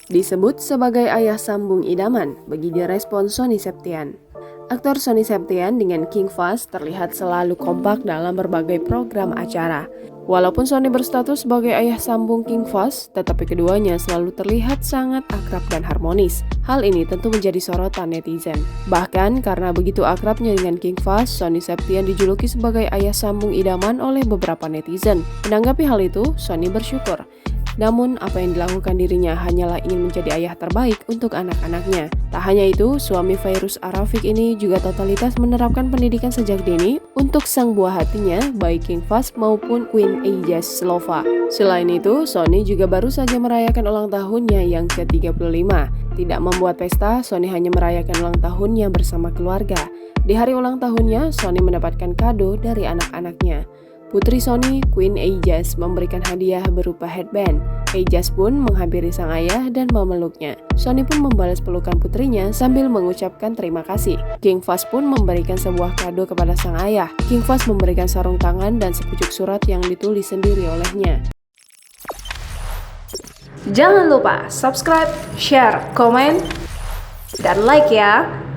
disebut sebagai ayah sambung idaman, begitu respon Sonny Septian. Aktor Sonny Septian dengan King Fahz terlihat selalu kompak dalam berbagai program acara. Walaupun Sonny berstatus sebagai ayah sambung King Fahz, tetapi keduanya selalu terlihat sangat akrab dan harmonis. Hal ini tentu menjadi sorotan netizen. Bahkan karena begitu akrabnya dengan King Fahz, Sonny Septian dijuluki sebagai ayah sambung idaman oleh beberapa netizen. Menanggapi hal itu, Sonny bersyukur. Namun, apa yang dilakukan dirinya hanyalah ingin menjadi ayah terbaik untuk anak-anaknya. Tak hanya itu, suami Fairuz Arafiq ini juga totalitas menerapkan pendidikan sejak dini untuk sang buah hatinya, baik King Fahz maupun Queen Eija Slova. Selain itu, Sonny juga baru saja merayakan ulang tahunnya yang ke-35. Tidak membuat pesta, Sonny hanya merayakan ulang tahunnya bersama keluarga. Di hari ulang tahunnya, Sonny mendapatkan kado dari anak-anaknya. Putri Sonny, Queen Eija, memberikan hadiah berupa headband. Eija pun menghampiri sang ayah dan memeluknya. Sonny pun membalas pelukan putrinya sambil mengucapkan terima kasih. King Fahz pun memberikan sebuah kado kepada sang ayah. King Fahz memberikan sarung tangan dan sepucuk surat yang ditulis sendiri olehnya. Jangan lupa subscribe, share, komen, dan like ya!